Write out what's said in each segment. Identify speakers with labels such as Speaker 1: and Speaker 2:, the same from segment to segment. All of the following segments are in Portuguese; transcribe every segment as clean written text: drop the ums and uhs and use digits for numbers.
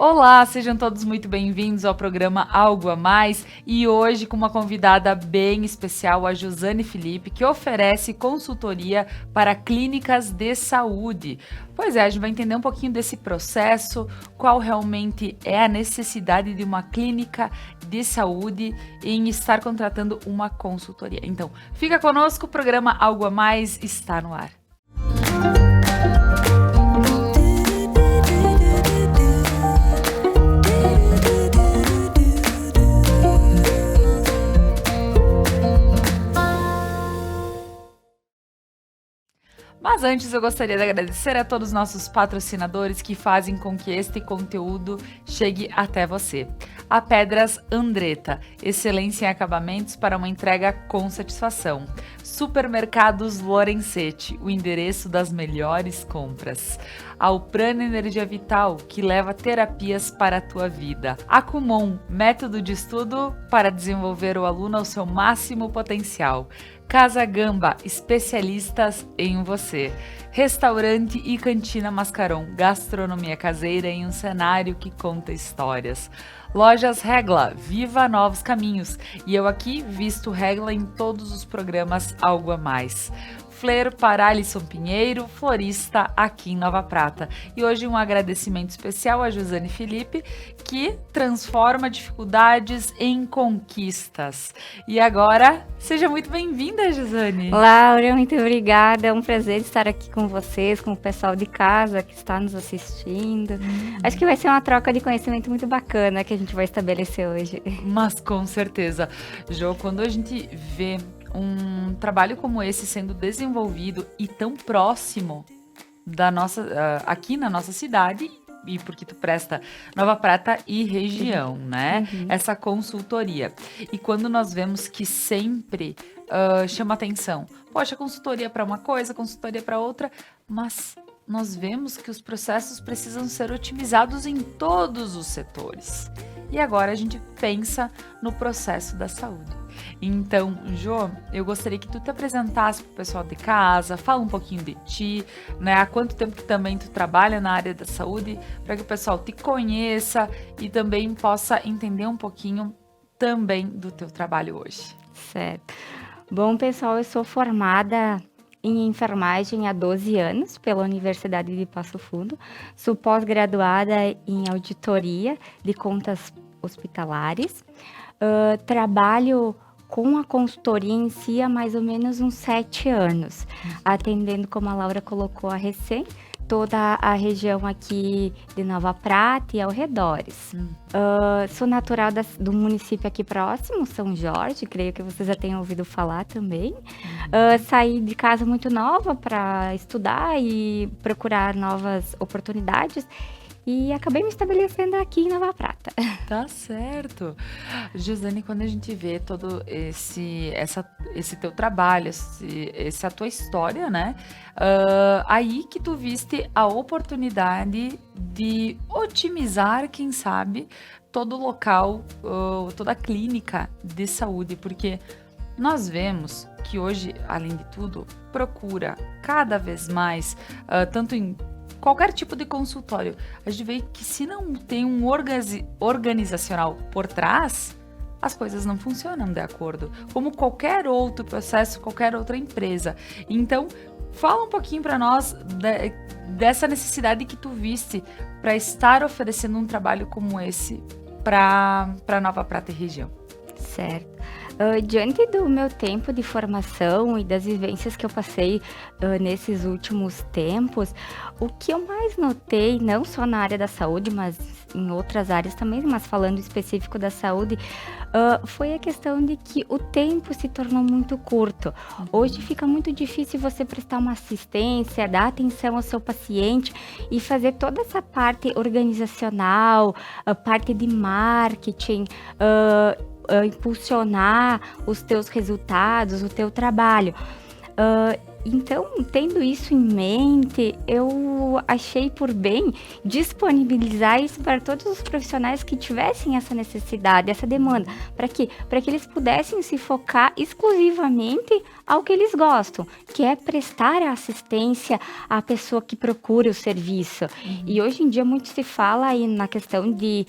Speaker 1: Olá, sejam todos muito bem-vindos ao programa Algo a Mais e hoje com uma convidada bem especial, a Josane Felipe, que oferece consultoria para clínicas de saúde. Pois é, a gente vai entender um pouquinho desse processo, qual realmente é a necessidade de uma clínica de saúde em estar contratando uma consultoria. Então, fica conosco, o programa Algo a Mais está no ar. Mas antes eu gostaria de agradecer a todos os nossos patrocinadores que fazem com que este conteúdo chegue até você. A Pedras Andretta, excelência em acabamentos para uma entrega com satisfação. Supermercados Lorenzetti, o endereço das melhores compras. A Uprana Energia Vital, que leva terapias para a tua vida. A Kumon, método de estudo para desenvolver o aluno ao seu máximo potencial. Casa Gamba, especialistas em você. Restaurante e Cantina Mascaron, gastronomia caseira em um cenário que conta histórias. Lojas Regla, viva novos caminhos. E eu aqui visto Regla em todos os programas Algo a Mais. Flair para Alisson Pinheiro, florista aqui em Nova Prata. E hoje um agradecimento especial a Josane Felipe, que transforma dificuldades em conquistas. E agora, seja muito bem-vinda, Josane.
Speaker 2: Laura, muito obrigada. É um prazer estar aqui com vocês, com o pessoal de casa que está nos assistindo. Acho que vai ser uma troca de conhecimento muito bacana que a gente vai estabelecer hoje.
Speaker 1: Mas com certeza. Jo, quando a gente vê um trabalho como esse sendo desenvolvido e tão próximo da nossa, aqui na nossa cidade, e porque tu presta Nova Prata e região, né? Essa consultoria. E quando nós vemos que sempre chama atenção, poxa, consultoria para uma coisa, consultoria para outra, mas nós vemos que os processos precisam ser otimizados em todos os setores. E agora a gente pensa no processo da saúde. Então, Jo, eu gostaria que tu te apresentasse pro pessoal de casa, fala um pouquinho de ti, né? Há quanto tempo que também tu trabalha na área da saúde, para que o pessoal te conheça e também possa entender um pouquinho também do teu trabalho hoje.
Speaker 2: Certo. Bom, pessoal, eu sou formada em enfermagem há 12 anos pela Universidade de Passo Fundo. Sou pós-graduada em auditoria de contas hospitalares. Trabalho com a consultoria em si há mais ou menos uns 7 anos, atendendo, como a Laura colocou, a recém, toda a região aqui de Nova Prata e arredores. Sou natural do município aqui próximo, São Jorge, creio que vocês já tenham ouvido falar também. Saí de casa muito nova para estudar e procurar novas oportunidades. E acabei me estabelecendo aqui em Nova Prata.
Speaker 1: Tá certo. Josane, quando a gente vê todo esse teu trabalho, essa tua história, né? Aí que tu viste a oportunidade de otimizar, quem sabe, todo o local, toda a clínica de saúde, porque nós vemos que hoje, além de tudo, procura cada vez mais, tanto em qualquer tipo de consultório, a gente vê que se não tem um organizacional por trás, as coisas não funcionam de acordo, como qualquer outro processo, qualquer outra empresa. Então, fala um pouquinho para nós dessa necessidade que tu viste para estar oferecendo um trabalho como esse para Nova Prata e região.
Speaker 2: Certo. Diante do meu tempo de formação e das vivências que eu passei nesses últimos tempos, o que eu mais notei, não só na área da saúde, mas em outras áreas também, mas falando específico da saúde, foi a questão de que o tempo se tornou muito curto. Hoje fica muito difícil você prestar uma assistência, dar atenção ao seu paciente e fazer toda essa parte organizacional, a parte de marketing, impulsionar os teus resultados, o teu trabalho. Então, tendo isso em mente, eu achei por bem disponibilizar isso para todos os profissionais que tivessem essa necessidade, essa demanda. Para quê? Para que eles pudessem se focar exclusivamente ao que eles gostam, que é prestar a assistência à pessoa que procura o serviço. E hoje em dia muito se fala aí na questão de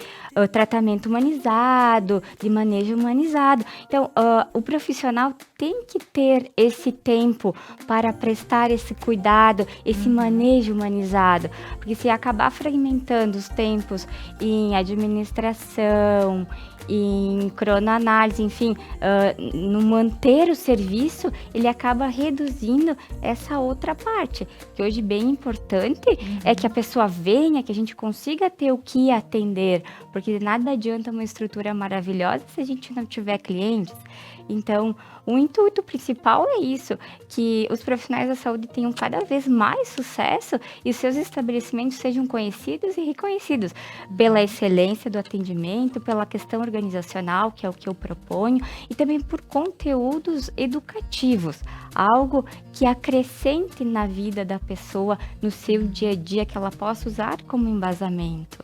Speaker 2: tratamento humanizado, de manejo humanizado. Então, o profissional tem que ter esse tempo para prestar esse cuidado, esse manejo humanizado, porque se acabar fragmentando os tempos em administração, em cronoanálise, enfim, no manter o serviço, ele acaba reduzindo essa outra parte, que hoje bem importante é que a pessoa venha, que a gente consiga ter o que atender, porque nada adianta uma estrutura maravilhosa se a gente não tiver clientes. Então, o intuito principal é isso, que os profissionais da saúde tenham cada vez mais sucesso e os seus estabelecimentos sejam conhecidos e reconhecidos pela excelência do atendimento, pela questão organizacional, que é o que eu proponho, e também por conteúdos educativos, algo que acrescente na vida da pessoa, no seu dia a dia, que ela possa usar como embasamento.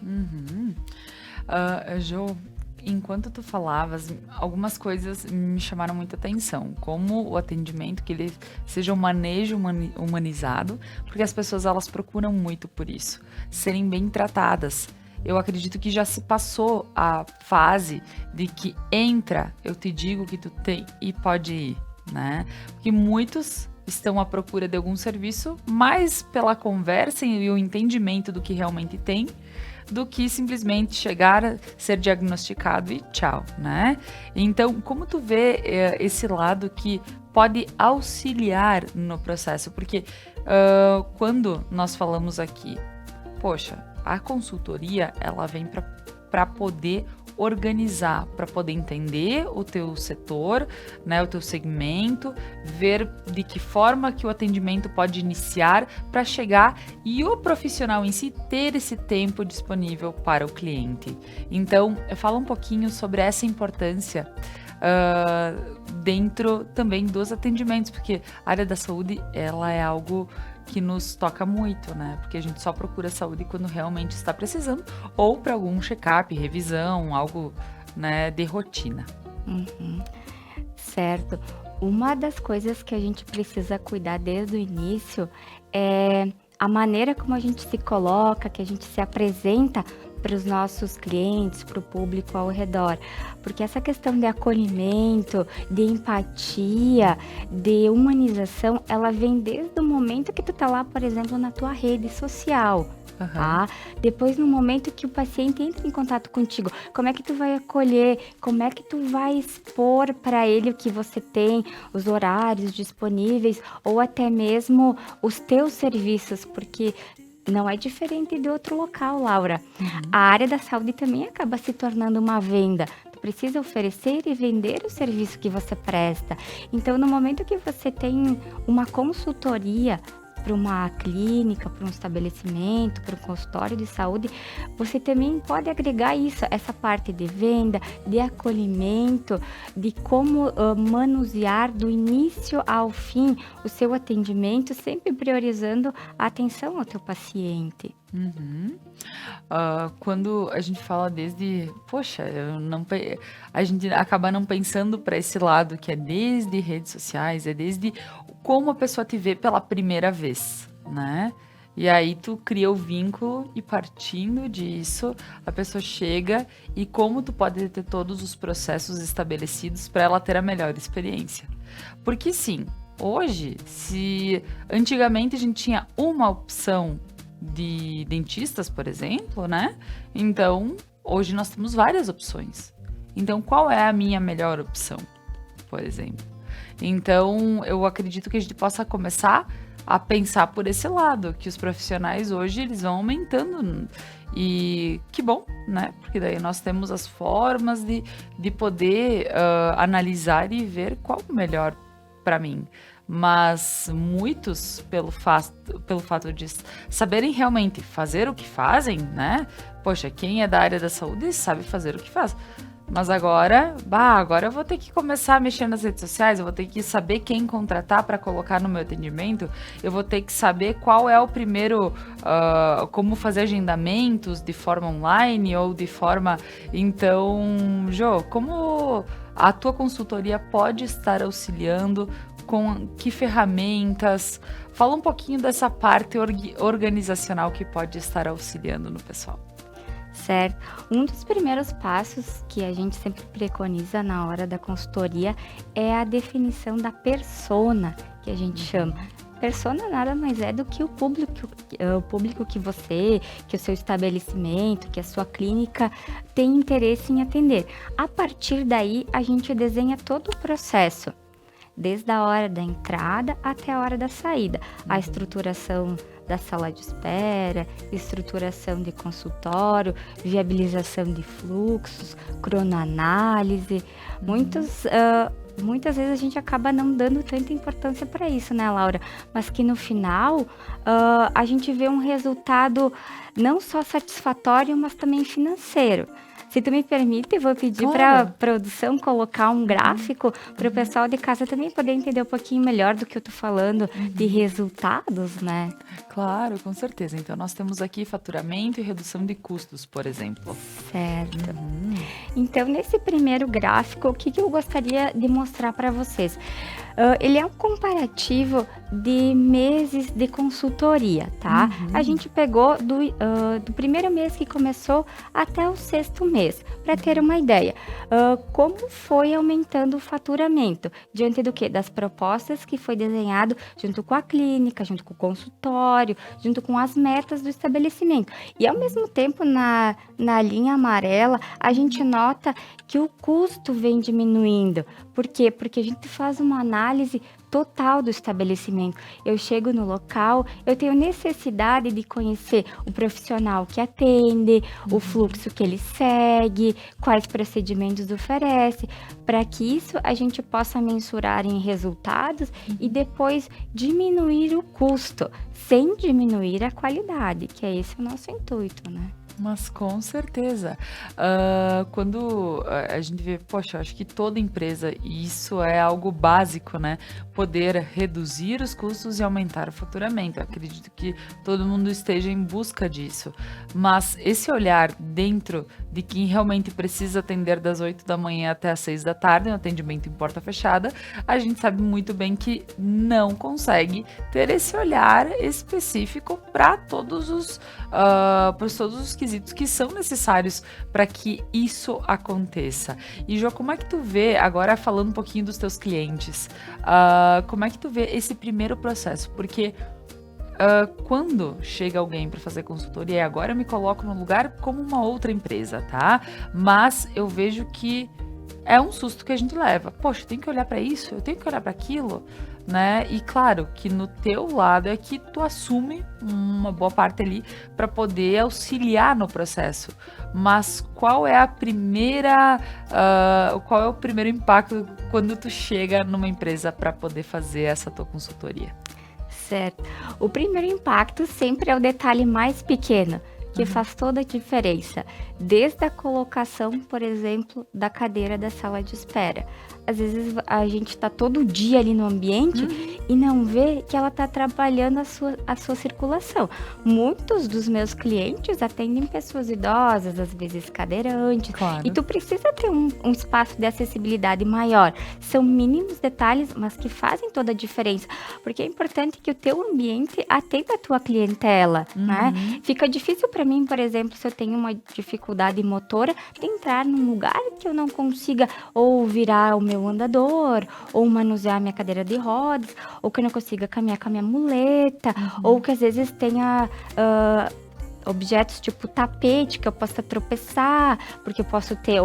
Speaker 1: Jo, enquanto tu falavas, algumas coisas me chamaram muita atenção, como o atendimento, que ele seja um manejo humanizado, porque as pessoas elas procuram muito por isso, serem bem tratadas. Eu acredito que já se passou a fase de que entra, eu te digo que tu tem e pode ir, né? Porque muitos estão à procura de algum serviço, mais pela conversa e o entendimento do que realmente tem, do que simplesmente chegar, ser diagnosticado e tchau, né? Então, como tu vê esse lado que pode auxiliar no processo? Porque quando nós falamos aqui, poxa, a consultoria, ela vem para poder organizar, para poder entender o teu setor, né, o teu segmento, ver de que forma que o atendimento pode iniciar para chegar e o profissional em si ter esse tempo disponível para o cliente. Então, eu falo um pouquinho sobre essa importância dentro também dos atendimentos, porque a área da saúde, ela é algo que nos toca muito, né? Porque a gente só procura saúde quando realmente está precisando ou para algum check-up, revisão, algo, né, de rotina.
Speaker 2: Certo. Uma das coisas que a gente precisa cuidar desde o início é a maneira como a gente se coloca, que a gente se apresenta para os nossos clientes, para o público ao redor. Porque essa questão de acolhimento, de empatia, de humanização, ela vem desde o momento que tu tá lá, por exemplo, na tua rede social. Tá? Depois, no momento que o paciente entra em contato contigo, como é que tu vai acolher, como é que tu vai expor para ele o que você tem, os horários disponíveis ou até mesmo os teus serviços, porque não é diferente de outro local, Laura. A área da saúde também acaba se tornando uma venda. Tu precisa oferecer e vender o serviço que você presta. Então, no momento que você tem uma consultoria para uma clínica, para um estabelecimento, para um consultório de saúde, você também pode agregar isso, essa parte de venda, de acolhimento, de como manusear do início ao fim o seu atendimento, sempre priorizando a atenção ao teu paciente.
Speaker 1: Quando a gente fala desde, poxa, a gente acaba não pensando para esse lado que é desde redes sociais, é desde como a pessoa te vê pela primeira vez, né? E aí tu cria o vínculo e partindo disso, a pessoa chega e como tu pode ter todos os processos estabelecidos para ela ter a melhor experiência. Porque sim, hoje, se antigamente a gente tinha uma opção de dentistas, por exemplo, né? Então, hoje nós temos várias opções. Então, qual é a minha melhor opção, por exemplo? Então, eu acredito que a gente possa começar a pensar por esse lado, que os profissionais hoje, eles vão aumentando. E que bom, né? Porque daí nós temos as formas de poder analisar e ver qual o melhor para mim. Mas muitos, pelo fato de saberem realmente fazer o que fazem, né? Poxa, quem é da área da saúde sabe fazer o que faz. Mas agora eu vou ter que começar a mexer nas redes sociais, eu vou ter que saber quem contratar para colocar no meu atendimento, eu vou ter que saber qual é o primeiro, como fazer agendamentos de forma online ou de forma. Então, Jô, como a tua consultoria pode estar auxiliando, com que ferramentas? Fala um pouquinho dessa parte organizacional que pode estar auxiliando no pessoal.
Speaker 2: Certo. Um dos primeiros passos que a gente sempre preconiza na hora da consultoria é a definição da persona, que a gente chama. Persona nada mais é do que o público que o seu estabelecimento, que a sua clínica tem interesse em atender. A partir daí, a gente desenha todo o processo, desde a hora da entrada até a hora da saída. A estruturação da sala de espera, estruturação de consultório, viabilização de fluxos, cronoanálise. Muitas vezes a gente acaba não dando tanta importância para isso, né, Laura? Mas que no final a gente vê um resultado não só satisfatório, mas também financeiro. Se tu me permite, eu vou pedir para a produção colocar um gráfico para o pessoal de casa também poder entender um pouquinho melhor do que eu tô falando de resultados, né?
Speaker 1: Claro, com certeza. Então, nós temos aqui faturamento e redução de custos, por exemplo.
Speaker 2: Certo. Então, nesse primeiro gráfico, o que eu gostaria de mostrar para vocês? Ele é um comparativo de meses de consultoria, tá? A gente pegou do primeiro mês que começou até o 6º mês, para ter uma ideia. Como foi aumentando o faturamento? Diante do quê? Das propostas que foi desenhado junto com a clínica, junto com o consultório, junto com as metas do estabelecimento. E ao mesmo tempo, na linha amarela, a gente nota que o custo vem diminuindo. Por quê? Porque a gente faz uma análise total do estabelecimento. Eu chego no local, eu tenho necessidade de conhecer o profissional que atende, o fluxo que ele segue, quais procedimentos oferece, para que isso a gente possa mensurar em resultados e depois diminuir o custo, sem diminuir a qualidade, que é esse o nosso intuito, né?
Speaker 1: Mas com certeza. Quando a gente vê, poxa, eu acho que toda empresa, e isso é algo básico, né? Poder reduzir os custos e aumentar o faturamento. Eu acredito que todo mundo esteja em busca disso. Mas esse olhar dentro de quem realmente precisa atender das 8 da manhã até as 6 da tarde, um atendimento em porta fechada, a gente sabe muito bem que não consegue ter esse olhar específico para todos os quesitos que são necessários para que isso aconteça. E Jô, como é que tu vê, agora falando um pouquinho dos teus clientes, como é que tu vê esse primeiro processo? Porque quando chega alguém para fazer consultoria, e agora eu me coloco no lugar como uma outra empresa, tá? Mas eu vejo que é um susto que a gente leva. Poxa, eu tenho que olhar para isso, eu tenho que olhar para aquilo, né? E claro que no teu lado é que tu assume uma boa parte ali para poder auxiliar no processo. Mas qual é qual é o primeiro impacto quando tu chega numa empresa para poder fazer essa tua consultoria?
Speaker 2: Certo. O primeiro impacto sempre é o detalhe mais pequeno, que faz toda a diferença. Desde a colocação, por exemplo, da cadeira da sala de espera. Às vezes a gente está todo dia ali no ambiente e não vê que ela está atrapalhando a sua circulação. Muitos dos meus clientes atendem pessoas idosas, às vezes cadeirantes.
Speaker 1: Claro.
Speaker 2: E tu precisa ter um espaço de acessibilidade maior. São mínimos detalhes, mas que fazem toda a diferença. Porque é importante que o teu ambiente atenda a tua clientela, né? Fica difícil para mim, por exemplo, se eu tenho uma dificuldade motora, de entrar num lugar que eu não consiga ou virar o meu andador, ou manusear minha cadeira de rodas, ou que eu não consiga caminhar com a minha muleta, ou que às vezes tenha objetos tipo tapete que eu possa tropeçar, porque eu posso ter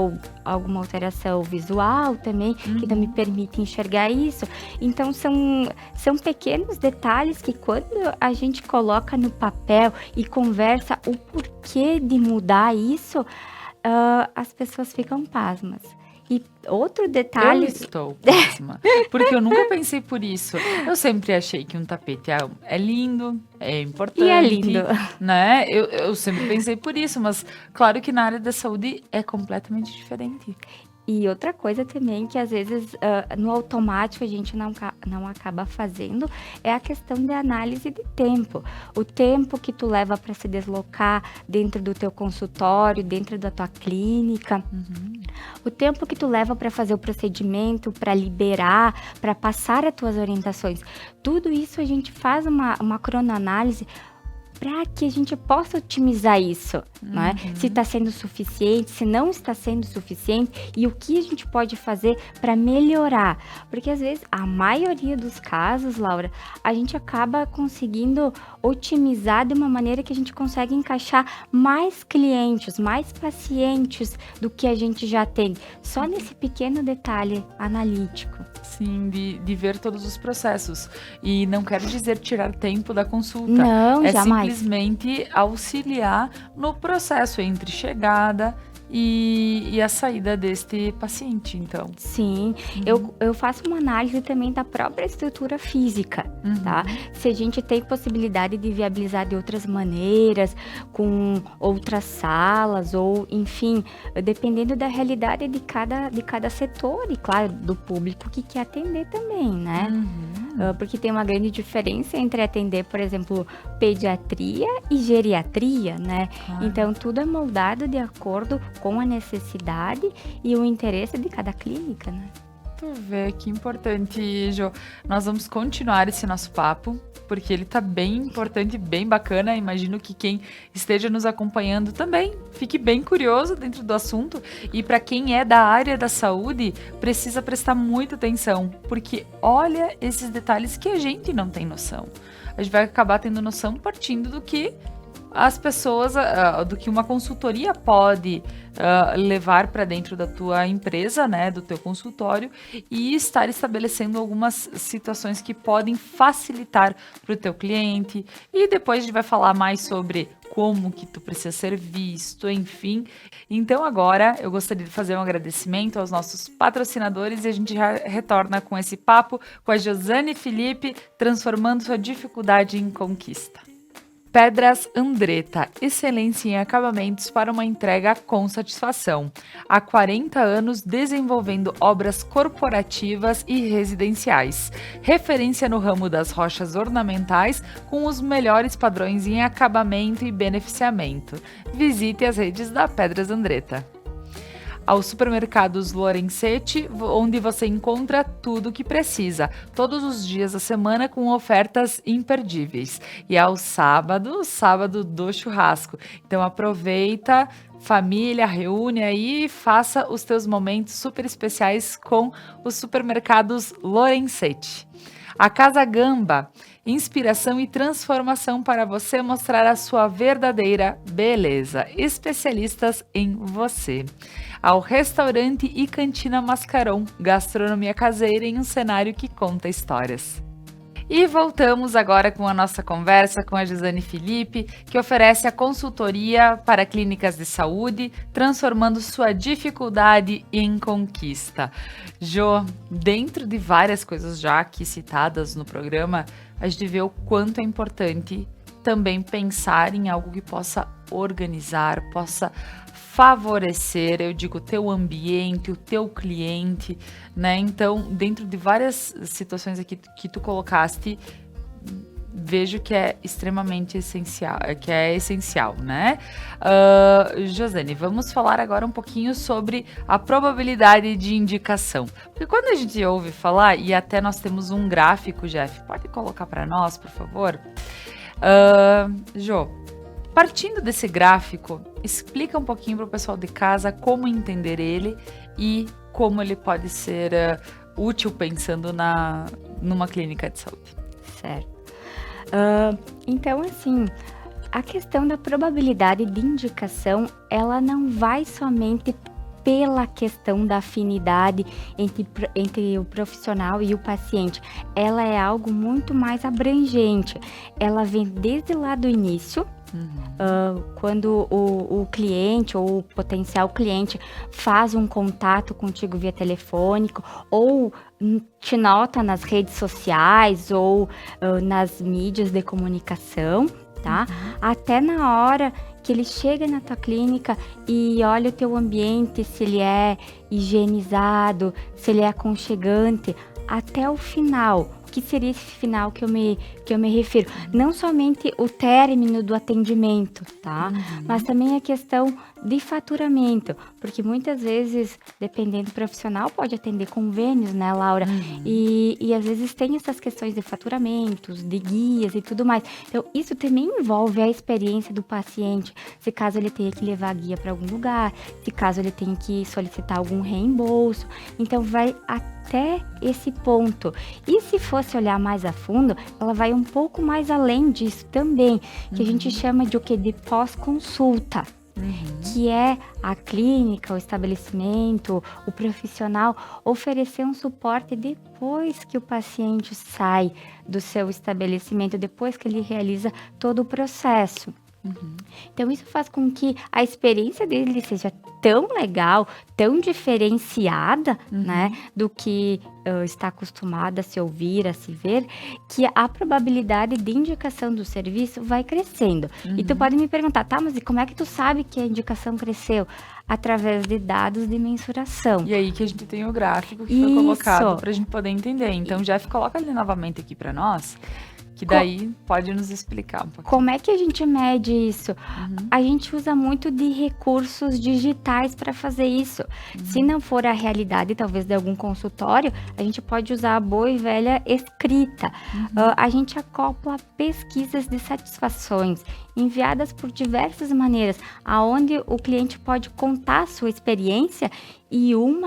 Speaker 2: alguma alteração visual também, que não me permite enxergar isso. Então, são pequenos detalhes que quando a gente coloca no papel e conversa o porquê de mudar isso, as pessoas ficam pasmas. E outro
Speaker 1: Eu
Speaker 2: detalhe,
Speaker 1: estou péssima, porque eu nunca pensei por isso. Eu sempre achei que um tapete é lindo, é
Speaker 2: e é lindo.
Speaker 1: importante, né? Eu sempre pensei por isso, mas claro que na área da saúde é completamente diferente.
Speaker 2: E outra coisa também que às vezes no automático a gente não acaba fazendo é a questão de análise de tempo. O tempo que tu leva para se deslocar dentro do teu consultório, dentro da tua clínica, o tempo que tu leva para fazer o procedimento, para liberar, para passar as tuas orientações. Tudo isso a gente faz uma cronoanálise para que a gente possa otimizar isso, né? Se está sendo suficiente, se não está sendo suficiente e o que a gente pode fazer para melhorar. Porque às vezes, a maioria dos casos, Laura, a gente acaba conseguindo otimizar de uma maneira que a gente consegue encaixar mais clientes, mais pacientes do que a gente já tem. Só nesse pequeno detalhe analítico.
Speaker 1: Sim, de ver todos os processos. E não quero dizer tirar tempo da consulta.
Speaker 2: Não,
Speaker 1: É
Speaker 2: jamais.
Speaker 1: simplesmente auxiliar no processo entre chegada e a saída deste paciente, então.
Speaker 2: Sim, eu faço uma análise também da própria estrutura física, tá? Se a gente tem possibilidade de viabilizar de outras maneiras, com outras salas, ou enfim, dependendo da realidade de cada setor e, claro, do público que quer atender também, né? Porque tem uma grande diferença entre atender, por exemplo, pediatria e geriatria, né?
Speaker 1: Claro.
Speaker 2: Então, tudo é moldado de acordo com a necessidade e o interesse de cada clínica, né?
Speaker 1: Tu vê que importante, Jo. Nós vamos continuar esse nosso papo, porque ele tá bem importante, bem bacana. Imagino que quem esteja nos acompanhando também fique bem curioso dentro do assunto. E para quem é da área da saúde, precisa prestar muita atenção, porque olha esses detalhes que a gente não tem noção. A gente vai acabar tendo noção partindo do que as pessoas, do que uma consultoria pode levar para dentro da tua empresa, né, do teu consultório, e estar estabelecendo algumas situações que podem facilitar para o teu cliente. E depois a gente vai falar mais sobre como que tu precisa ser visto, enfim. Então agora eu gostaria de fazer um agradecimento aos nossos patrocinadores e a gente já retorna com esse papo com a Josane Felipe, transformando sua dificuldade em conquista. Pedras Andretta, excelência em acabamentos para uma entrega com satisfação. Há 40 anos desenvolvendo obras corporativas e residenciais. Referência no ramo das rochas ornamentais com os melhores padrões em acabamento e beneficiamento. Visite as redes da Pedras Andretta. Aos supermercados Lorenzetti, onde você encontra tudo o que precisa, todos os dias da semana com ofertas imperdíveis. E ao sábado do churrasco. Então aproveita, família, reúne aí e faça os teus momentos super especiais com os supermercados Lorenzetti. A Casa Gamba, inspiração e transformação para você mostrar a sua verdadeira beleza. Especialistas em você. Ao restaurante e cantina Mascaron, gastronomia caseira em um cenário que conta histórias. E voltamos agora com a nossa conversa com a Josane Felipe, que oferece a consultoria para clínicas de saúde, transformando sua dificuldade em conquista. Jo, dentro de várias coisas já aqui citadas no programa, a gente vê o quanto é importante também pensar em algo que possa organizar, possa favorecer, eu digo, o teu ambiente, o teu cliente, né? Então, dentro de várias situações aqui que tu colocaste, vejo que é extremamente essencial, né? Josane, vamos falar agora um pouquinho sobre a probabilidade de indicação. Porque quando a gente ouve falar, e até nós temos um gráfico, Jeff, pode colocar para nós, por favor? Jo, partindo desse gráfico, explica um pouquinho para o pessoal de casa como entender ele e como ele pode ser útil pensando numa clínica de saúde.
Speaker 2: Certo. Então, assim, a questão da probabilidade de indicação, ela não vai somente pela questão da afinidade entre o profissional e o paciente. Ela é algo muito mais abrangente. Ela vem desde lá do início, Quando o cliente ou o potencial cliente faz um contato contigo via telefônico ou te nota nas redes sociais ou nas mídias de comunicação, tá? Até na hora que ele chega na tua clínica e olha o teu ambiente, se ele é higienizado, se ele é aconchegante, até o final. O que seria esse final que eu me refiro? Não somente o término do atendimento, tá? Mas também a questão de faturamento, porque muitas vezes, dependendo do profissional, pode atender convênios, né, Laura? E às vezes tem essas questões de faturamentos, de guias e tudo mais. Então, isso também envolve a experiência do paciente, se caso ele tenha que levar a guia para algum lugar, se caso ele tenha que solicitar algum reembolso. Então, vai até esse ponto. E se fosse olhar mais a fundo, ela vai um pouco mais além disso também, que a gente chama de o que? De pós-consulta. Que é a clínica, o estabelecimento, o profissional oferecer um suporte depois que o paciente sai do seu estabelecimento, depois que ele realiza todo o processo. Então, isso faz com que a experiência dele seja tão legal, tão diferenciada, né, do que está acostumado a se ouvir, a se ver, que a probabilidade de indicação do serviço vai crescendo. E tu pode me perguntar, tá, mas e como é que tu sabe que a indicação cresceu? Através de dados de mensuração.
Speaker 1: E aí que a gente tem o gráfico que foi colocado para a gente poder entender. Então, Jeff, coloca ele novamente aqui para nós, que daí pode nos explicar um pouquinho.
Speaker 2: Como é que a gente mede isso? A gente usa muito de recursos digitais para fazer isso. Se não for a realidade, talvez, de algum consultório, a gente pode usar a boa e velha escrita. A gente acopla pesquisas de satisfações enviadas por diversas maneiras, aonde o cliente pode contar a sua experiência e um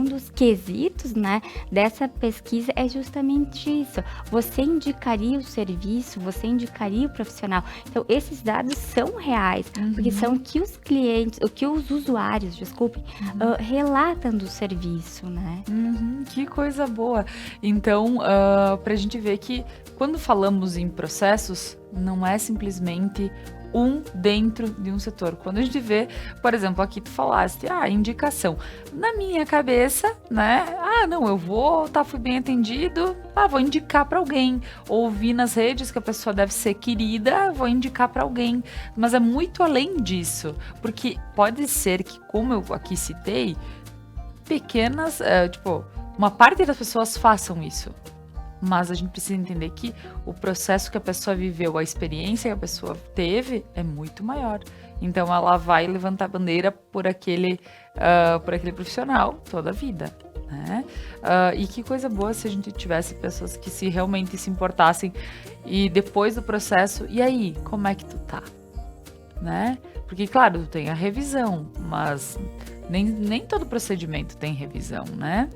Speaker 2: dos quesitos, né, dessa pesquisa é justamente isso. Você indicaria o serviço, você indicaria o profissional. Então, esses dados são reais, porque são que os clientes, o que os usuários, desculpem, relatam do serviço, né?
Speaker 1: Que coisa boa. Então, para a gente ver que quando falamos em processos, não é simplesmente um dentro de um setor. Quando a gente vê, por exemplo, aqui tu falaste, indicação. Na minha cabeça, né? Não, eu fui bem atendido, vou indicar para alguém. Ouvi nas redes que a pessoa deve ser querida, vou indicar para alguém. Mas é muito além disso, porque pode ser que, como eu aqui citei, pequenas, uma parte das pessoas façam isso. Mas a gente precisa entender que o processo que a pessoa viveu, a experiência que a pessoa teve é muito maior. Então, ela vai levantar a bandeira por aquele profissional toda a vida, né? E que coisa boa se a gente tivesse pessoas que realmente se importassem e depois do processo, e aí, como é que tu tá? Né? Porque, claro, tu tem a revisão, mas nem todo procedimento tem revisão, né?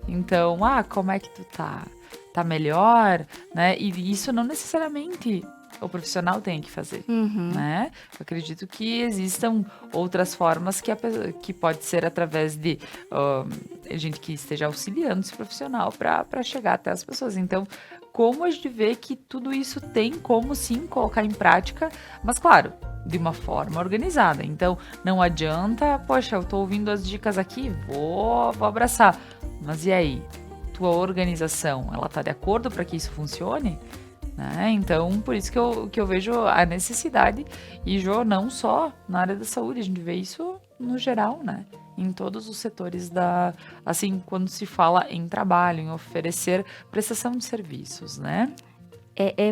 Speaker 1: Então, como é que tu tá? Tá melhor, né? E isso não necessariamente o profissional tem que fazer, né? Eu acredito que existam outras formas que pode ser através de gente que esteja auxiliando esse profissional para chegar até as pessoas. Então, como a gente vê que tudo isso tem como sim colocar em prática, mas claro, de uma forma organizada. Então, não adianta, poxa, eu tô ouvindo as dicas aqui, vou abraçar. Mas e aí? Tua organização, ela tá de acordo para que isso funcione? Né? Então, por isso que eu vejo a necessidade, e não só na área da saúde, a gente vê isso no geral, né? Em todos os setores assim, quando se fala em trabalho, em oferecer prestação de serviços, né?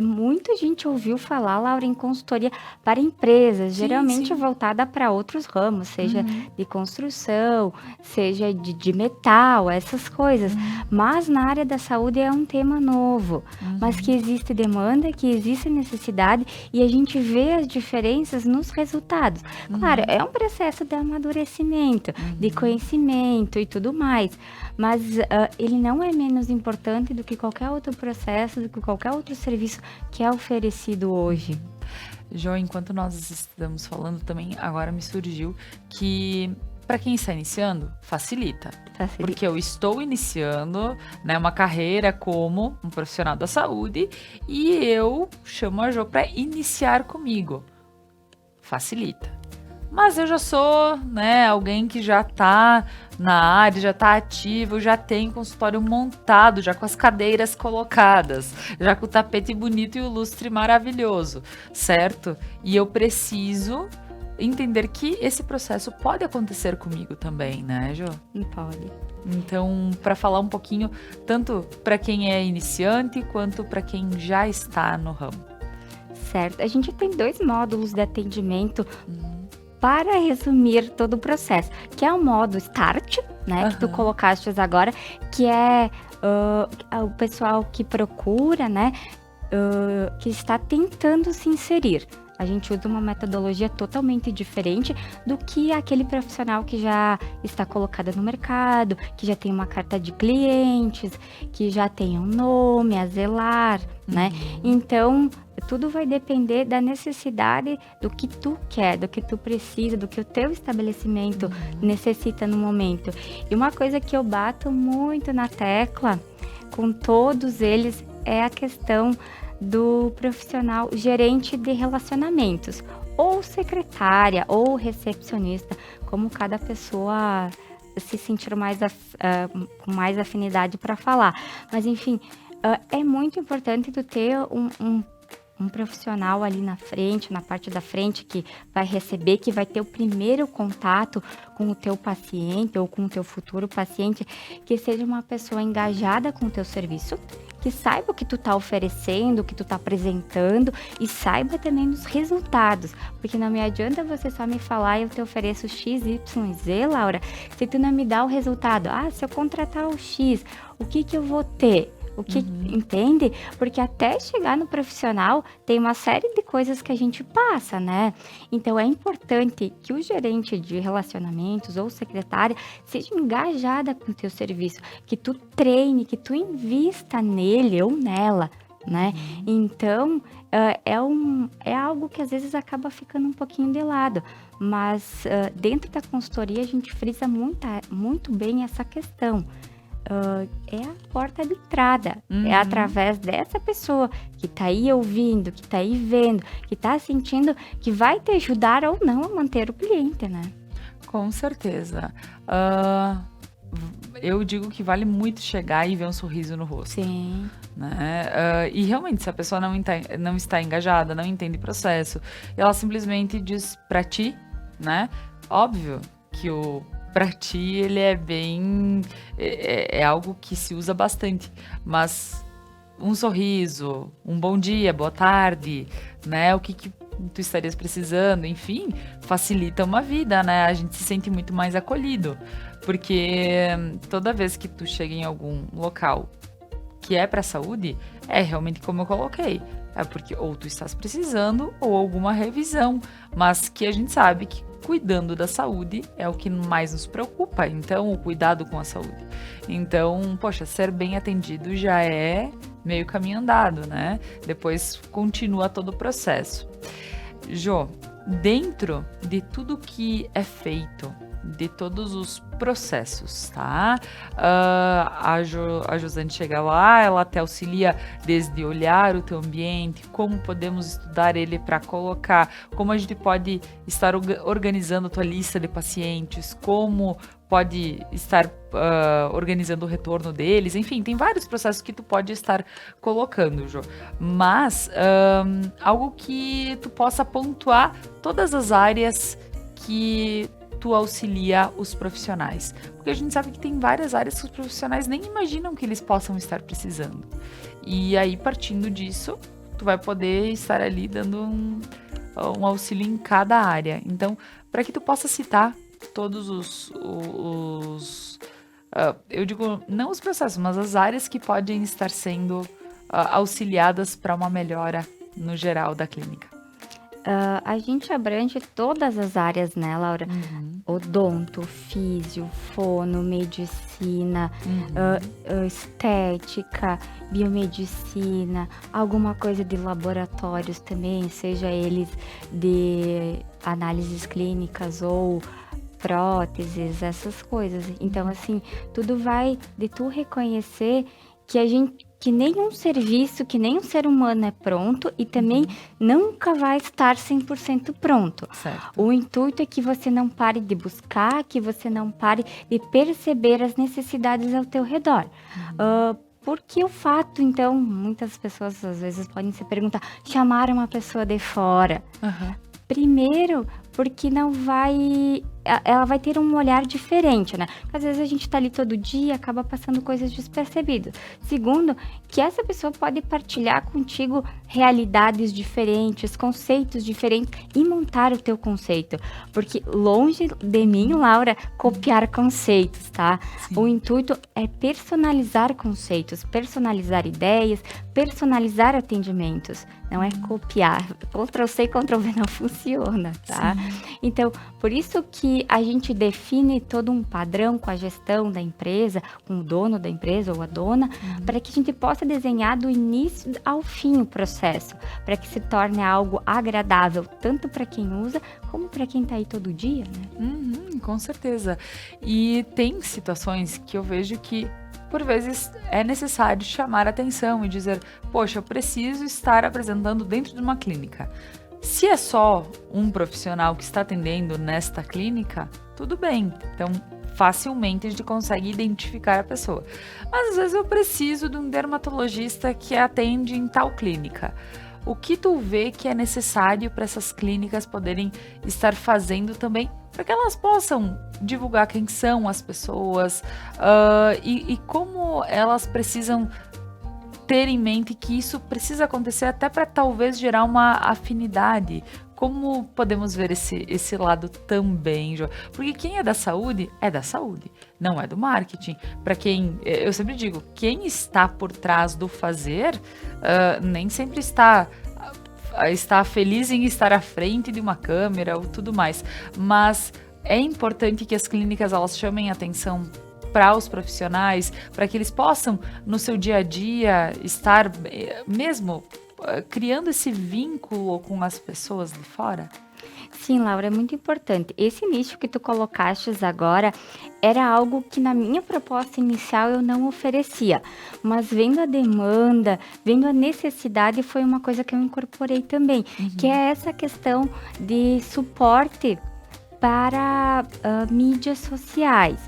Speaker 2: Muita gente ouviu falar, Laura, em consultoria para empresas, geralmente
Speaker 1: sim.
Speaker 2: voltada para outros ramos, seja de construção, seja de metal, essas coisas. Mas na área da saúde é um tema novo, mas que existe demanda, que existe necessidade e a gente vê as diferenças nos resultados. Claro, é um processo de amadurecimento, de conhecimento e tudo mais, mas ele não é menos importante do que qualquer outro processo, do que qualquer outro serviço que é oferecido hoje.
Speaker 1: Jo, enquanto nós estamos falando também, agora me surgiu que para quem está iniciando, facilita.
Speaker 2: Facilita.
Speaker 1: Porque eu estou iniciando, né, uma carreira como um profissional da saúde e eu chamo a Jo para iniciar comigo. Facilita. Mas eu já sou, né, alguém que já tá na área, já tá ativo, já tem consultório montado, já com as cadeiras colocadas, já com o tapete bonito e o lustre maravilhoso, certo? E eu preciso entender que esse processo pode acontecer comigo também, né, Jo?
Speaker 2: Pode.
Speaker 1: Então, para falar um pouquinho, tanto para quem é iniciante quanto para quem já está no ramo.
Speaker 2: Certo. A gente tem 2 módulos de atendimento
Speaker 1: Uhum.
Speaker 2: para resumir todo o processo, que é o modo Start, né, que tu
Speaker 1: Aham.
Speaker 2: colocaste agora, que é o pessoal que procura, né, que está tentando se inserir. A gente usa uma metodologia totalmente diferente do que aquele profissional que já está colocado no mercado, que já tem uma carta de clientes, que já tem um nome a zelar, né? Então, tudo vai depender da necessidade do que tu quer, do que tu precisa, do que o teu estabelecimento necessita no momento. E uma coisa que eu bato muito na tecla com todos eles é a questão do profissional gerente de relacionamentos, ou secretária, ou recepcionista, como cada pessoa se sentir com mais afinidade para falar. Mas, enfim, é muito importante tu ter um profissional ali na frente, na parte da frente, que vai receber, que vai ter o primeiro contato com o teu paciente ou com o teu futuro paciente, que seja uma pessoa engajada com o teu serviço, que saiba o que tu tá oferecendo, o que tu tá apresentando e saiba também dos resultados, porque não me adianta você só me falar e eu te ofereço X, Y, Z, Laura, se tu não me dá o resultado. Se eu contratar o X, o que eu vou ter? O que, entende? Porque até chegar no profissional tem uma série de coisas que a gente passa, né? Então é importante que o gerente de relacionamentos ou secretária seja engajada com o teu serviço, que tu treine, que tu invista nele ou nela, né? Então é algo que às vezes acaba ficando um pouquinho de lado, mas dentro da consultoria a gente frisa muito bem essa questão. É a porta de entrada. É através dessa pessoa que tá aí ouvindo, que tá aí vendo, que tá sentindo que vai te ajudar ou não a manter o cliente, né?
Speaker 1: Com certeza. Eu digo que vale muito chegar e ver um sorriso no rosto.
Speaker 2: Sim.
Speaker 1: Né? E realmente, se a pessoa não está engajada, não entende o processo, ela simplesmente diz pra ti, né? Óbvio que o pra ti ele é bem. É algo que se usa bastante, mas um sorriso, um bom dia, boa tarde, né? O que tu estarias precisando, enfim, facilita uma vida, né? A gente se sente muito mais acolhido, porque toda vez que tu chega em algum local que é para saúde, é realmente como eu coloquei. É porque ou tu estás precisando ou alguma revisão, mas que a gente sabe que cuidando da saúde é o que mais nos preocupa, então o cuidado com a saúde. Então, poxa, ser bem atendido já é meio caminho andado, né? Depois continua todo o processo. Jo, dentro de tudo que é feito, de todos os processos, tá? A Josane chega lá, ela te auxilia desde olhar o teu ambiente, como podemos estudar ele para colocar, como a gente pode estar organizando a tua lista de pacientes, como pode estar organizando o retorno deles, enfim, tem vários processos que tu pode estar colocando, Jo. Mas algo que tu possa pontuar todas as áreas que tu auxilia os profissionais. Porque a gente sabe que tem várias áreas que os profissionais nem imaginam que eles possam estar precisando. E aí, partindo disso, tu vai poder estar ali dando um auxílio em cada área. Então, para que tu possa citar todos eu digo, não os processos, mas as áreas que podem estar sendo auxiliadas para uma melhora no geral da clínica.
Speaker 2: A gente abrange todas as áreas, né, Laura? Odonto, físio, fono, medicina, estética, biomedicina, alguma coisa de laboratórios também, seja eles de análises clínicas ou próteses, essas coisas. Então, assim, tudo vai de tu reconhecer que nenhum serviço, que nenhum ser humano é pronto e também nunca vai estar 100% pronto.
Speaker 1: Certo.
Speaker 2: O intuito é que você não pare de buscar, que você não pare de perceber as necessidades ao teu redor. Porque o fato, então, muitas pessoas às vezes podem se perguntar, chamar uma pessoa de fora. Primeiro, porque ela vai ter um olhar diferente, né? Às vezes a gente tá ali todo dia, acaba passando coisas despercebidas. Segundo, que essa pessoa pode partilhar contigo realidades diferentes, conceitos diferentes e montar o teu conceito. Porque longe de mim, Laura, copiar conceitos, tá?
Speaker 1: Sim.
Speaker 2: O intuito é personalizar conceitos, personalizar ideias, personalizar atendimentos. Não é copiar. Ctrl+C, Ctrl+V não funciona, tá?
Speaker 1: Sim.
Speaker 2: Então, por isso que a gente define todo um padrão com a gestão da empresa, com o dono da empresa ou a dona, para que a gente possa desenhar do início ao fim o processo, para que se torne algo agradável, tanto para quem usa, como para quem está aí todo dia, né?
Speaker 1: Com certeza. E tem situações que eu vejo que por vezes é necessário chamar a atenção e dizer, poxa, eu preciso estar apresentando dentro de uma clínica. Se é só um profissional que está atendendo nesta clínica, tudo bem. Então, facilmente a gente consegue identificar a pessoa. Mas às vezes eu preciso de um dermatologista que atende em tal clínica. O que tu vê que é necessário para essas clínicas poderem estar fazendo também, para que elas possam divulgar quem são as pessoas e como elas precisam ter em mente que isso precisa acontecer até para talvez gerar uma afinidade. Como podemos ver esse lado também, Jo? Porque quem é da saúde, não é do marketing. Para quem, eu sempre digo, quem está por trás do fazer, nem sempre está feliz em estar à frente de uma câmera ou tudo mais. Mas é importante que as clínicas elas chamem atenção para os profissionais, para que eles possam, no seu dia a dia, estar mesmo criando esse vínculo com as pessoas de fora?
Speaker 2: Sim, Laura, é muito importante. Esse nicho que tu colocaste agora era algo que na minha proposta inicial eu não oferecia, mas vendo a demanda, vendo a necessidade, foi uma coisa que eu incorporei também, que é essa questão de suporte para mídias sociais.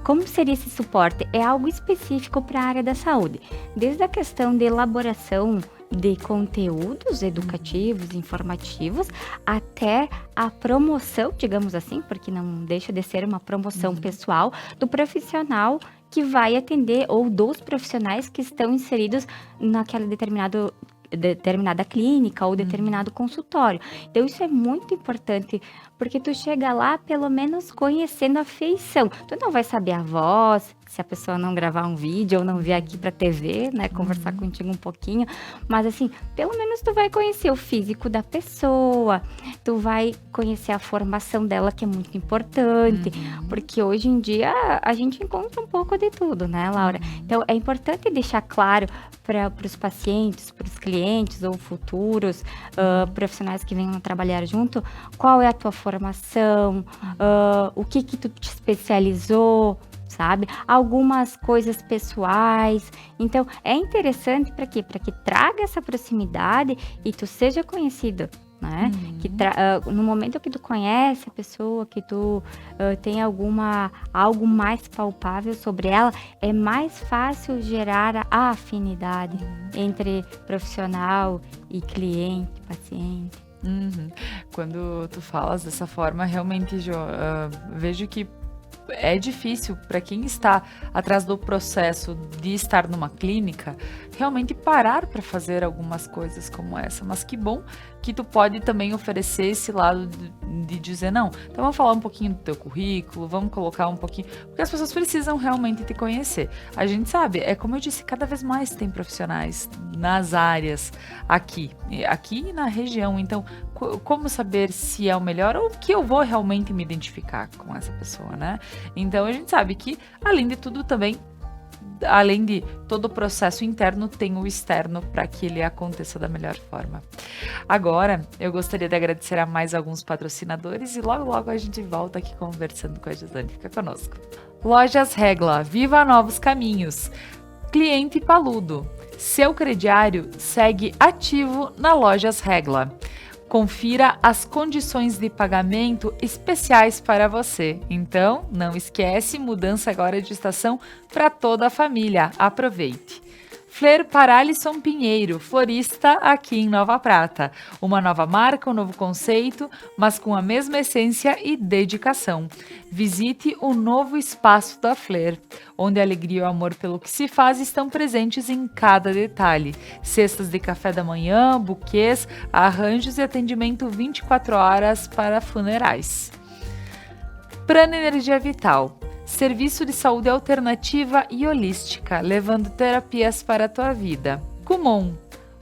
Speaker 2: Como seria esse suporte? É algo específico para a área da saúde, desde a questão de elaboração de conteúdos educativos, informativos, até a promoção, digamos assim, porque não deixa de ser uma promoção pessoal do profissional que vai atender ou dos profissionais que estão inseridos naquela determinada clínica ou determinado consultório. Então, isso é muito importante, porque tu chega lá, pelo menos, conhecendo a feição. Tu não vai saber a voz, se a pessoa não gravar um vídeo ou não vir aqui pra TV, né, conversar contigo um pouquinho, mas assim, pelo menos tu vai conhecer o físico da pessoa, tu vai conhecer a formação dela, que é muito importante, porque hoje em dia a gente encontra um pouco de tudo, né, Laura? Então, é importante deixar claro para os pacientes, para os clientes ou futuros profissionais que venham trabalhar junto, qual é a tua formação, o que tu te especializou, sabe? Algumas coisas pessoais. Então, é interessante para quê? Para que traga essa proximidade e tu seja conhecido, né? No momento que tu conhece a pessoa, que tu tem algo mais palpável sobre ela, é mais fácil gerar a afinidade entre profissional e cliente, paciente.
Speaker 1: Quando tu falas dessa forma, realmente, Jo, vejo que é difícil para quem está atrás do processo de estar numa clínica realmente parar para fazer algumas coisas como essa, mas que bom que tu pode também oferecer esse lado de dizer, não, então vamos falar um pouquinho do teu currículo, vamos colocar um pouquinho, porque as pessoas precisam realmente te conhecer. A gente sabe, é como eu disse, cada vez mais tem profissionais nas áreas aqui e na região, então como saber se é o melhor ou que eu vou realmente me identificar com essa pessoa, né? Então a gente sabe que, além de tudo, também além de todo o processo interno, tem o externo para que ele aconteça da melhor forma. Agora, eu gostaria de agradecer a mais alguns patrocinadores e logo a gente volta aqui conversando com a Josane. Fica conosco. Lojas Regla, viva novos caminhos. Cliente Paludo, seu crediário segue ativo na Lojas Regla. Confira as condições de pagamento especiais para você. Então, não esquece, mudança agora de estação para toda a família. Aproveite. Fleur para Alisson Pinheiro, florista aqui em Nova Prata. Uma nova marca, um novo conceito, mas com a mesma essência e dedicação. Visite o novo espaço da Fleur, onde a alegria e o amor pelo que se faz estão presentes em cada detalhe. Cestas de café da manhã, buquês, arranjos e atendimento 24 horas para funerais. Prana Energia Vital. Serviço de saúde alternativa e holística, levando terapias para a tua vida. Kumon.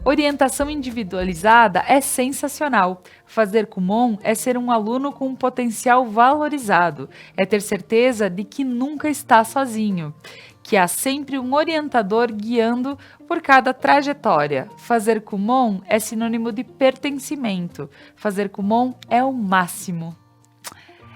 Speaker 1: Orientação individualizada é sensacional. Fazer Kumon é ser um aluno com um potencial valorizado. É ter certeza de que nunca está sozinho. Que há sempre um orientador guiando por cada trajetória. Fazer Kumon é sinônimo de pertencimento. Fazer Kumon é o máximo.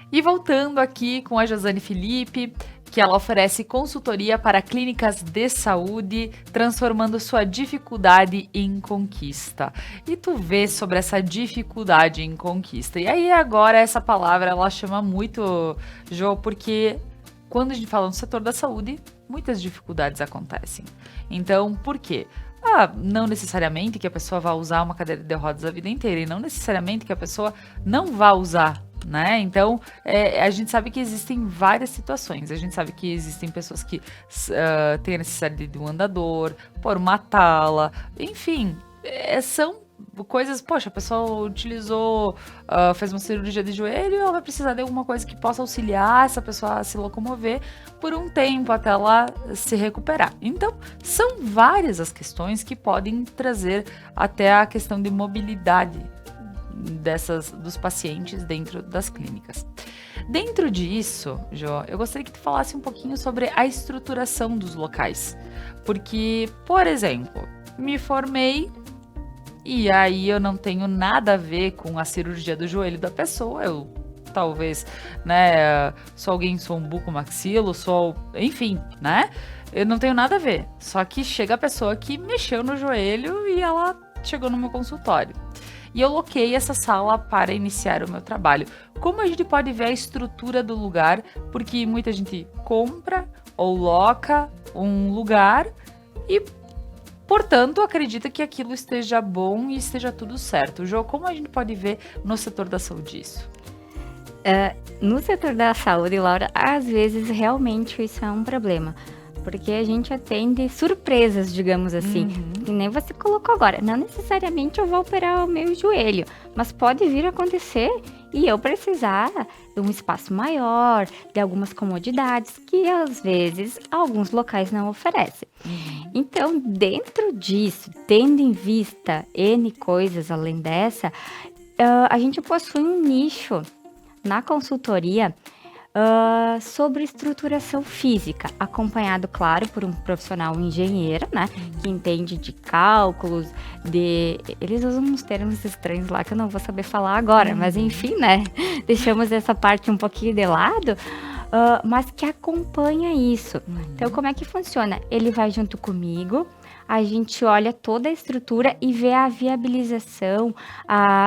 Speaker 1: E voltando aqui com a Josane Felipe, que ela oferece consultoria para clínicas de saúde, transformando sua dificuldade em conquista. E tu vê sobre essa dificuldade em conquista. E aí agora essa palavra ela chama muito, Jô, porque quando a gente fala no setor da saúde, muitas dificuldades acontecem. Então, por quê? Não necessariamente que a pessoa vá usar uma cadeira de rodas a vida inteira, e não necessariamente que a pessoa não vá usar, né? Então, a gente sabe que existem várias situações. A gente sabe que existem pessoas que têm a necessidade de um andador, pôr uma tala, enfim, são coisas, poxa, a pessoa utilizou, fez uma cirurgia de joelho, ela vai precisar de alguma coisa que possa auxiliar essa pessoa a se locomover por um tempo até ela se recuperar. Então, são várias as questões que podem trazer até a questão de mobilidade dos pacientes dentro das clínicas. Dentro disso, Jô, eu gostaria que tu falasse um pouquinho sobre a estruturação dos locais. Porque, por exemplo, me formei e aí eu não tenho nada a ver com a cirurgia do joelho da pessoa, eu talvez, né, sou alguém, sou um bucomaxilo, enfim, né, eu não tenho nada a ver, só que chega a pessoa que mexeu no joelho e ela chegou no meu consultório. E eu loquei essa sala para iniciar o meu trabalho. Como a gente pode ver a estrutura do lugar, porque muita gente compra ou loca um lugar e, portanto, acredita que aquilo esteja bom e esteja tudo certo. Jô, como a gente pode ver no setor da saúde isso?
Speaker 2: No setor da saúde, Laura, às vezes realmente isso é um problema. Porque a gente atende surpresas, digamos assim. Que nem você colocou agora. Não necessariamente eu vou operar o meu joelho, mas pode vir a acontecer e eu precisar de um espaço maior, de algumas comodidades que às vezes alguns locais não oferecem. Então, dentro disso, tendo em vista N coisas além dessa, a gente possui um nicho na consultoria sobre estruturação física, acompanhado, claro, por um profissional engenheiro, né, que entende de cálculos, eles usam uns termos estranhos lá que eu não vou saber falar agora, mas enfim, né, deixamos essa parte um pouquinho de lado, mas que acompanha isso. Então, como é que funciona? Ele vai junto comigo, a gente olha toda a estrutura e vê a viabilização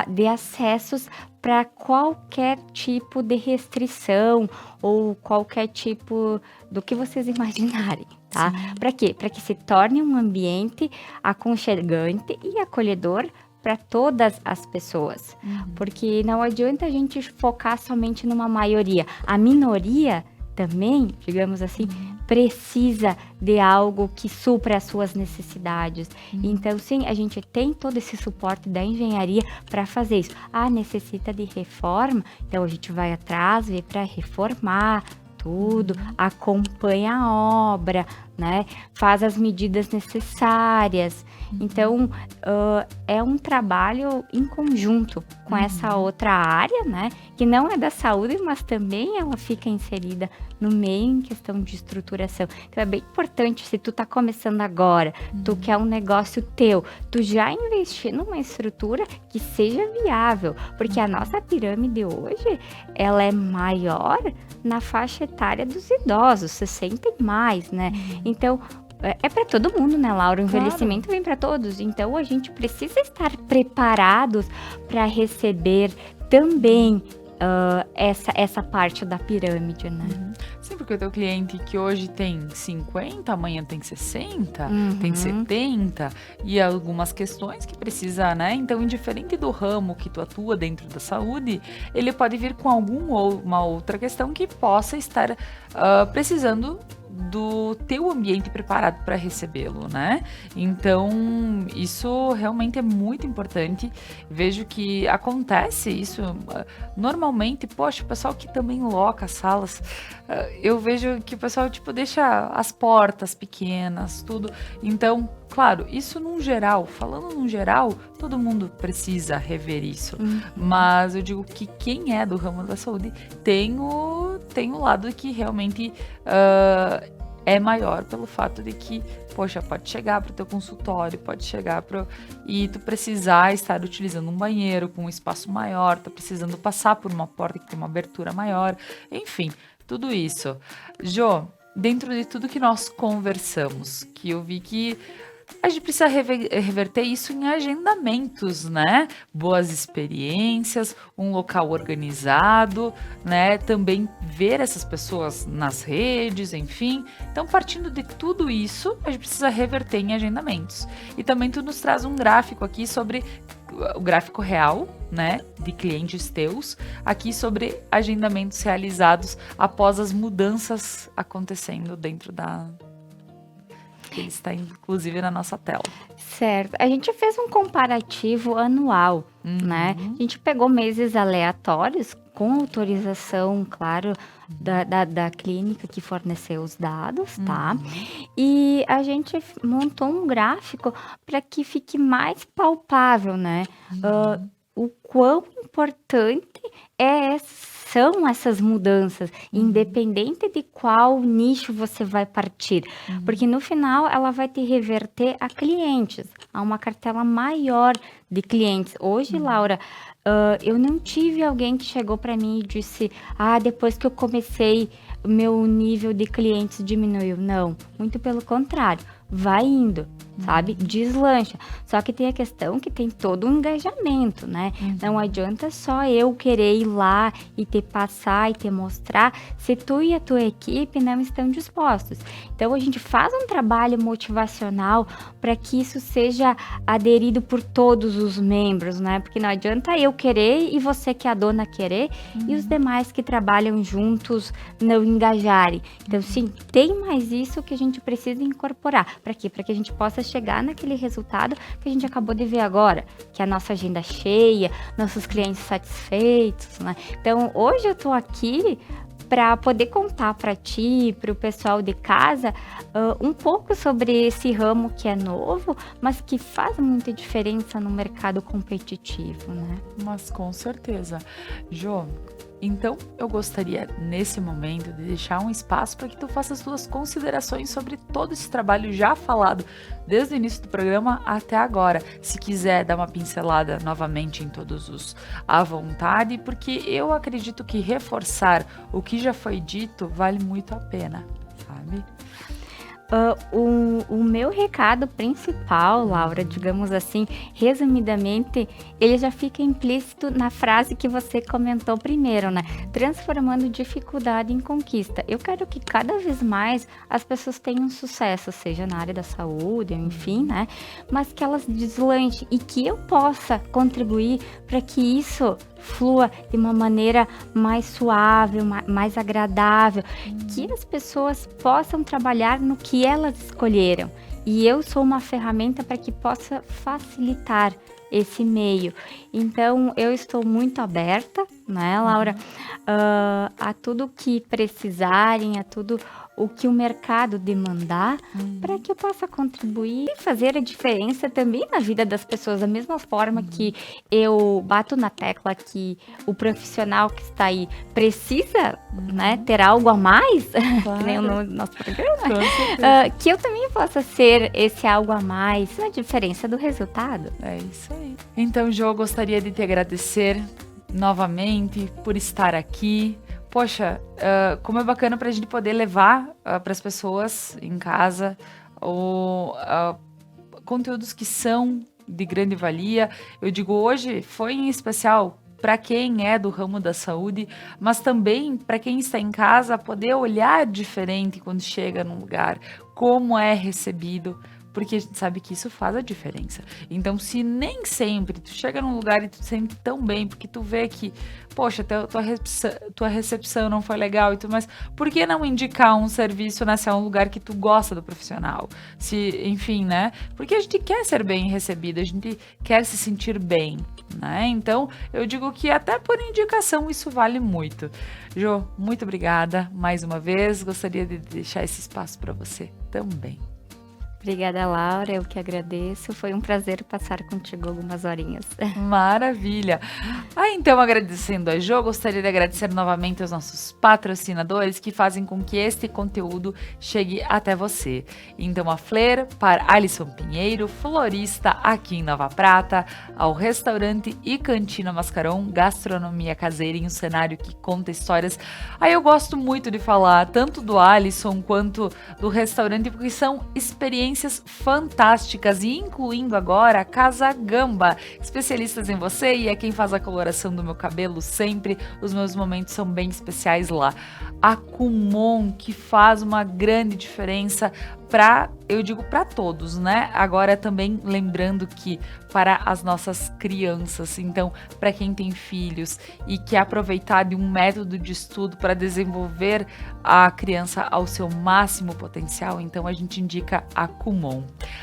Speaker 2: de acessos para qualquer tipo de restrição ou qualquer tipo do que vocês imaginarem, tá? Para quê? Para que se torne um ambiente aconchegante e acolhedor para todas as pessoas. Porque não adianta a gente focar somente numa maioria. A minoria também, digamos assim, precisa de algo que supra as suas necessidades. Então, sim, a gente tem todo esse suporte da engenharia para fazer isso. Necessita de reforma? Então, a gente vai atrás, vê para reformar tudo, acompanha a obra, né? Faz as medidas necessárias. Então, é um trabalho em conjunto com essa outra área, né? Que não é da saúde, mas também ela fica inserida no meio em questão de estruturação. Então, é bem importante, se tu tá começando agora, tu quer um negócio teu, tu já investir numa estrutura que seja viável, porque a nossa pirâmide hoje, ela é maior na faixa etária dos idosos, 60 e mais, né? Então, é para todo mundo, né, Laura? O envelhecimento vem para todos. Então, a gente precisa estar preparados para receber também essa parte da pirâmide, né?
Speaker 1: Sim, porque o teu cliente que hoje tem 50, amanhã tem 60, tem 70, e algumas questões que precisa, né? Então, indiferente do ramo que tu atua dentro da saúde, ele pode vir com uma outra questão que possa estar precisando do teu ambiente preparado para recebê-lo, né? Então, isso realmente é muito importante. Vejo que acontece isso normalmente. Poxa, o pessoal que também loca as salas, eu vejo que o pessoal, tipo, deixa as portas pequenas, tudo. Então, claro, isso num geral, falando num geral, todo mundo precisa rever isso. Mas eu digo que quem é do ramo da saúde tem o lado que realmente é maior pelo fato de que, poxa, pode chegar para o teu consultório, pode chegar e tu precisar estar utilizando um banheiro com um espaço maior, tá precisando passar por uma porta que tem uma abertura maior, enfim, tudo isso. Jô, dentro de tudo que nós conversamos, que eu vi que a gente precisa reverter isso em agendamentos, né? Boas experiências, um local organizado, né? Também ver essas pessoas nas redes, enfim. Então, partindo de tudo isso, a gente precisa reverter em agendamentos. E também tu nos traz um gráfico aqui sobre o gráfico real, né, de clientes teus, aqui sobre agendamentos realizados após as mudanças acontecendo dentro que ele está inclusive na nossa tela.
Speaker 2: Certo. A gente fez um comparativo anual, né? A gente pegou meses aleatórios com autorização, claro, da clínica que forneceu os dados, tá? E a gente montou um gráfico para que fique mais palpável, né? O quão importante são essas mudanças, independente de qual nicho você vai partir. Porque no final ela vai te reverter a clientes, a uma cartela maior de clientes. Hoje, Laura, eu não tive alguém que chegou para mim e disse: depois que eu comecei, o meu nível de clientes diminuiu. Não, muito pelo contrário. Vai indo, sabe? Deslancha. Só que tem a questão que tem todo um engajamento, né? Não adianta só eu querer ir lá e te passar e te mostrar se tu e a tua equipe não estão dispostos. Então, a gente faz um trabalho motivacional para que isso seja aderido por todos os membros, né? Porque não adianta eu querer e você que é a dona querer e os demais que trabalham juntos não engajarem. Então, sim, tem mais isso que a gente precisa incorporar. Para quê? Para que a gente possa chegar naquele resultado que a gente acabou de ver agora, que é a nossa agenda cheia, nossos clientes satisfeitos, né? Então, hoje eu tô aqui para poder contar para ti, para o pessoal de casa, um pouco sobre esse ramo que é novo, mas que faz muita diferença no mercado competitivo, né?
Speaker 1: Mas com certeza. Jô, então eu gostaria nesse momento de deixar um espaço para que tu faça as tuas considerações sobre todo esse trabalho já falado desde o início do programa até agora. Se quiser dar uma pincelada novamente em todos os à vontade, porque eu acredito que reforçar o que já foi dito vale muito a pena, sabe?
Speaker 2: O meu recado principal, Laura, digamos assim, resumidamente, ele já fica implícito na frase que você comentou primeiro, né? Transformando dificuldade em conquista. Eu quero que cada vez mais as pessoas tenham sucesso, seja na área da saúde, enfim, né? Mas que elas deslanchem e que eu possa contribuir para que isso flua de uma maneira mais suave, mais agradável, que as pessoas possam trabalhar no que elas escolheram. E eu sou uma ferramenta para que possa facilitar esse meio. Então, eu estou muito aberta, né, Laura? A tudo que precisarem, a tudo o que o mercado demandar, para que eu possa contribuir e fazer a diferença também na vida das pessoas, da mesma forma que eu bato na tecla que o profissional que está aí precisa, né, ter algo a mais, que nem o
Speaker 1: Claro,
Speaker 2: nosso programa,
Speaker 1: com certeza.
Speaker 2: que eu também possa ser esse algo a mais na diferença do resultado.
Speaker 1: É isso aí. Então, Jo, eu gostaria de te agradecer novamente por estar aqui. Poxa, como é bacana para a gente poder levar para as pessoas em casa conteúdos que são de grande valia. Eu digo hoje, foi em especial para quem é do ramo da saúde, mas também para quem está em casa poder olhar diferente quando chega num lugar, como é recebido, porque a gente sabe que isso faz a diferença. Então, se nem sempre tu chega num lugar e tu te sente tão bem, porque tu vê que, poxa, tua recepção não foi legal e tudo mais, por que não indicar um serviço, né, se é um lugar que tu gosta do profissional? Se, enfim, né? Porque a gente quer ser bem recebido, a gente quer se sentir bem, né? Então, eu digo que até por indicação isso vale muito. Jo, muito obrigada mais uma vez. Gostaria de deixar esse espaço para você também.
Speaker 2: Obrigada, Laura. Eu que agradeço. Foi um prazer passar contigo algumas horinhas.
Speaker 1: Maravilha! Então, agradecendo a Jo, gostaria de agradecer novamente aos nossos patrocinadores que fazem com que este conteúdo chegue até você. Então, a Flair, para Alisson Pinheiro, florista aqui em Nova Prata, ao restaurante e cantina Mascaron, gastronomia caseira em um cenário que conta histórias. Eu gosto muito de falar tanto do Alisson quanto do restaurante, porque são experiências fantásticas, e incluindo agora a Casa Gamba, especialistas em você, e é quem faz a coloração do meu cabelo sempre. Os meus momentos são bem especiais lá. A Kumon, que faz uma grande diferença eu digo para todos, né? Agora também lembrando que para as nossas crianças, então para quem tem filhos e quer aproveitar de um método de estudo para desenvolver a criança ao seu máximo potencial, então a gente indica a Kumon.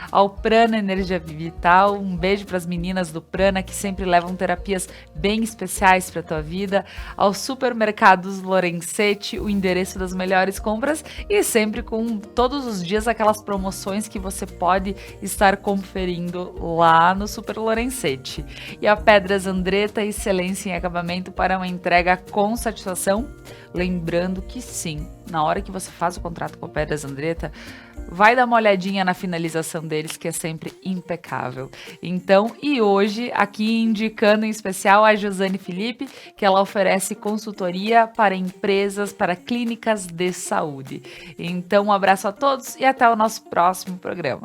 Speaker 1: Ao Prana Energia Vital, um beijo para as meninas do Prana que sempre levam terapias bem especiais para tua vida. Ao Supermercados Lorenzetti, o endereço das melhores compras e sempre com todos os dias aquelas promoções que você pode estar conferindo lá no Super Lorenzetti. E a Pedras Andretta, excelência em acabamento para uma entrega com satisfação. Lembrando que sim, na hora que você faz o contrato com a Pedras Andretta, vai dar uma olhadinha na finalização deles, que é sempre impecável. Então, e hoje, aqui indicando em especial a Josane Felipe, que ela oferece consultoria para empresas, para clínicas de saúde. Então, um abraço a todos e até o nosso próximo programa.